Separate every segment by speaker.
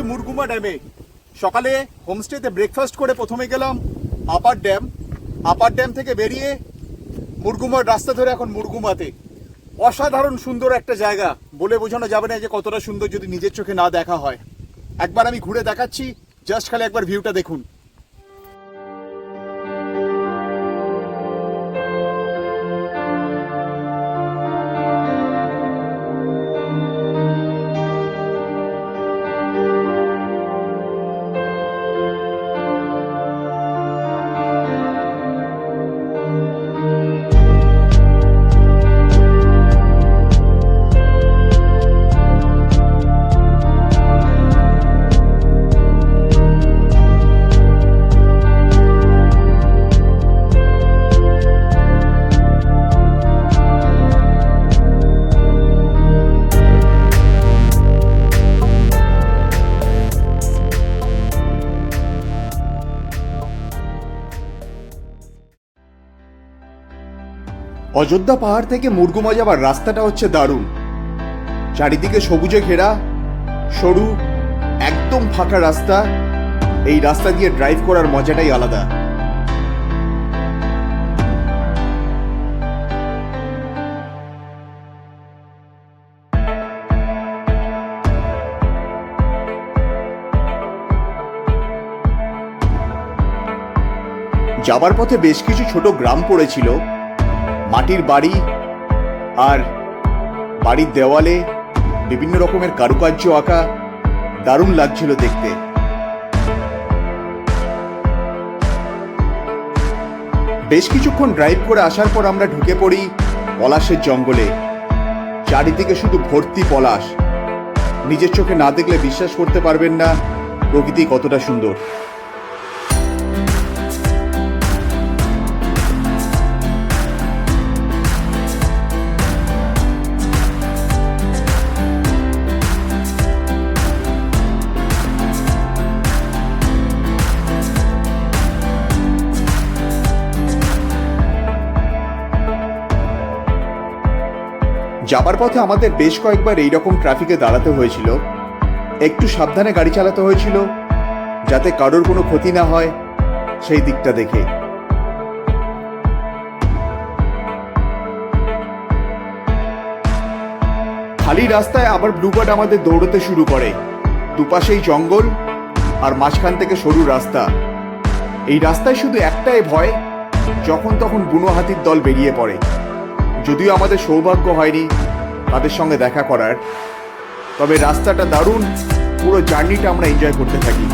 Speaker 1: মুরগুমা ড্যামে। সকালে হোমস্টেতে ব্রেকফাস্ট করে প্রথমে গেলাম আপার ড্যাম থেকে বেরিয়ে মুরগুমার রাস্তা ধরে এখন মুরগুমাতে। অসাধারণ সুন্দর একটা জায়গা, বলে বোঝানো যাবে না যে কতটা সুন্দর যদি নিজের চোখে না দেখা হয়। একবার আমি ঘুরে দেখাচ্ছি, জাস্ট খালি একবার ভিউটা দেখুন। অযোধ্যা পাহাড় থেকে মুরগুমা যাবার রাস্তাটা হচ্ছে দারুণ। চারিদিকে সবুজে ঘেরা, সরু একদম ফাঁকা রাস্তা। এই রাস্তা দিয়ে ড্রাইভ করার মজাটাই আলাদা। যাবার পথে বেশ কিছু ছোট গ্রাম পড়েছিল, মাটির বাড়ি, আর বাড়ির দেওয়ালে বিভিন্ন রকমের কারুকার্য আঁকা। দারুণ লাগছিল দেখতে। বেশ কিছুক্ষণ ড্রাইভ করে আসার পর আমরা ঢুকে পড়ি পলাশের জঙ্গলে। চারিদিকে শুধু ভর্তি পলাশ। নিজের চোখে না দেখলে বিশ্বাস করতে পারবেন না প্রকৃতি কতটা সুন্দর। যাবার পথে আমাদের বেশ কয়েকবার এইরকম ট্রাফিকে দাঁড়াতে হয়েছিল। একটু সাবধানে গাড়ি চালাতে হয়েছিল যাতে কারোর কোনো ক্ষতি না হয়, সেই দিকটা দেখে। খালি রাস্তায় আবার ব্লুবার্ড আমাদের দৌড়তে শুরু করে। দুপাশেই জঙ্গল আর মাঝখান থেকে সরু রাস্তা। এই রাস্তায় শুধু একটাই ভয়, যখন তখন বুনো হাতির দল বেরিয়ে পড়ে। যদিও আমাদের সৌভাগ্য হয়নি তাদের সঙ্গে দেখা করার, তবে রাস্তাটা দারুণ। পুরো জার্নিটা আমরা এনজয় করতে থাকি।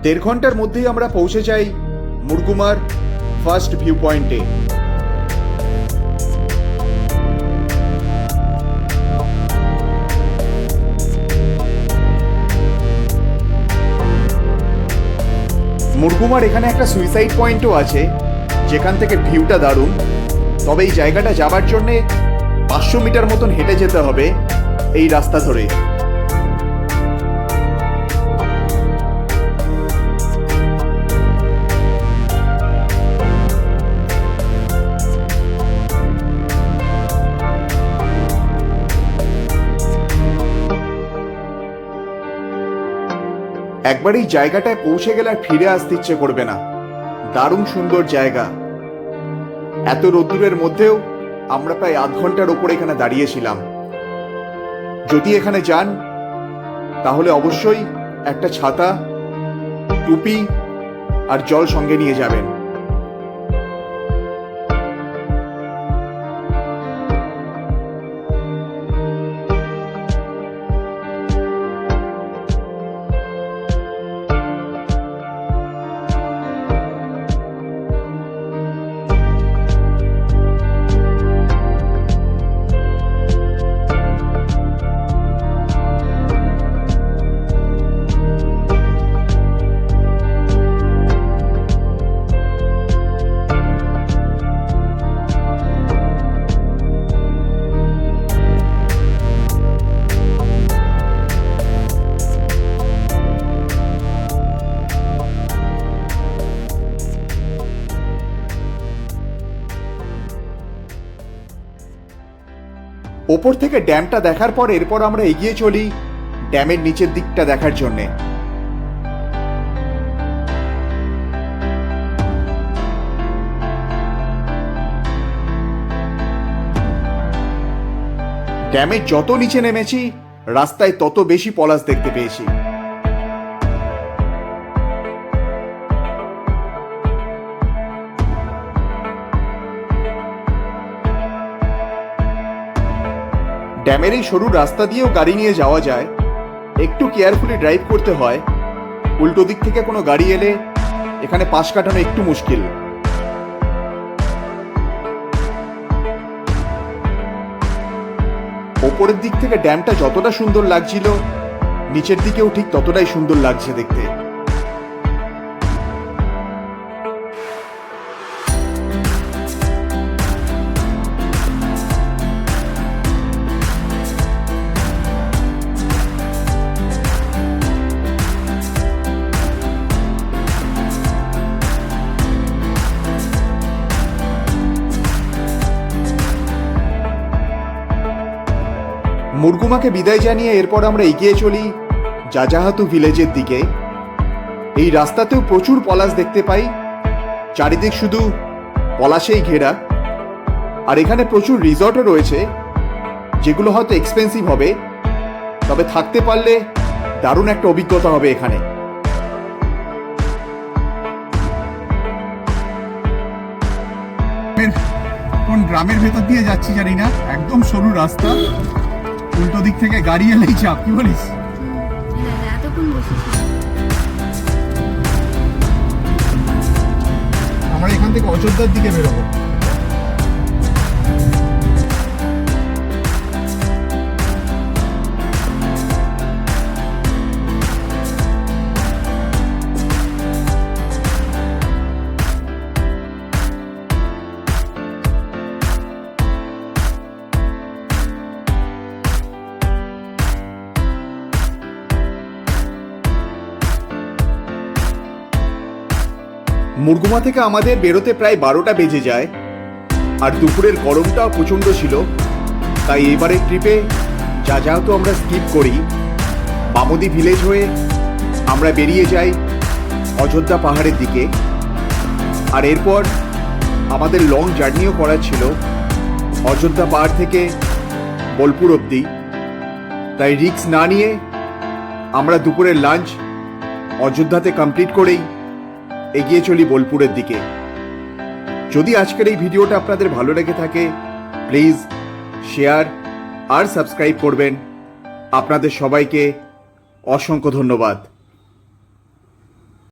Speaker 1: দেড় ঘন্টার মধ্যেই আমরা পৌঁছে যাই মুরগুমার ফার্স্ট ভিউ পয়েন্টে। মুরগুমার এখানে একটা সুইসাইড পয়েন্টও আছে, যেখান থেকে ভিউটা দারুণ। তবে এই জায়গাটা যাবার জন্যে 500 মিটার মতন হেঁটে যেতে হবে এই রাস্তা ধরে। একবার এই জায়গাটায় পৌঁছে গেলে আর ফিরে আসতে ইচ্ছে করবে না। দারুণ সুন্দর জায়গা। এত রোদ্দুরের মধ্যেও আমরা প্রায় আধ ঘন্টার ওপর এখানে দাঁড়িয়েছিলাম। যদি এখানে যান তাহলে অবশ্যই একটা ছাতা, টুপি আর জল সঙ্গে নিয়ে যাবেন। ওপর থেকে ড্যামটা দেখার পর এরপর আমরা এগিয়ে চলি ড্যামের নিচের দিকটা দেখার জন্যে। ড্যামের যত নিচে নেমেছি রাস্তায় তত বেশি পলাশ দেখতে পেয়েছি। ড্যামের এই সরু রাস্তা দিয়েও গাড়ি নিয়ে যাওয়া যায়, একটু কেয়ারফুলি ড্রাইভ করতে হয়। উল্টো দিক থেকে কোনো গাড়ি এলে এখানে পাশ কাটানো একটু মুশকিল। ওপরের দিক থেকে ড্যামটা যতটা সুন্দর লাগছিল নিচের দিকেও ঠিক ততটাই সুন্দর লাগছে দেখতে। মুরগুমাকে বিদায় জানিয়ে এরপর আমরা এগিয়ে চলি জাজাহাতু ভিলেজের দিকে। এই রাস্তাতেও প্রচুর পলাশ দেখতে পাই, চারিদিক শুধু পলাশেই ঘেরা। আর এখানে প্রচুর রিসর্টও রয়েছে, যেগুলো হয়তো এক্সপেন্সিভ হবে, তবে থাকতে পারলে দারুণ একটা অভিজ্ঞতা হবে এখানে। কোন গ্রামের ভেতর দিয়ে যাচ্ছি জানি না, একদম সরু রাস্তা, উল্টো দিক থেকে গাড়ি এলেই চাপ। কি বলিস? আমরা এখান থেকে অযোধ্যার দিকে বেরোবো। মুরগুমা থেকে আমাদের বেরোতে প্রায় 12টা বেজে যায়, আর দুপুরের গরমটাও প্রচণ্ড ছিল। তাই এবারের ট্রিপে জাজাহাতু আমরা স্কিপ করি। বামুদি ভিলেজ হয়ে আমরা বেরিয়ে যাই অযোধ্যা পাহাড়ের দিকে। আর এরপর আমাদের লং জার্নিও করার ছিল অযোধ্যা পাহাড় থেকে বোলপুর অবধি। তাই রিস্ক না নিয়ে আমরা দুপুরের লাঞ্চ অযোধ্যাতে কমপ্লিট করেই এগিয়ে চলি বোলপুরের দিকে। যদি আজকের এই ভিডিওটা আপনাদের ভালো লেগে থাকে প্লিজ শেয়ার আর সাবস্ক্রাইব করবেন। আপনাদের সবাইকে অসংখ্য ধন্যবাদ।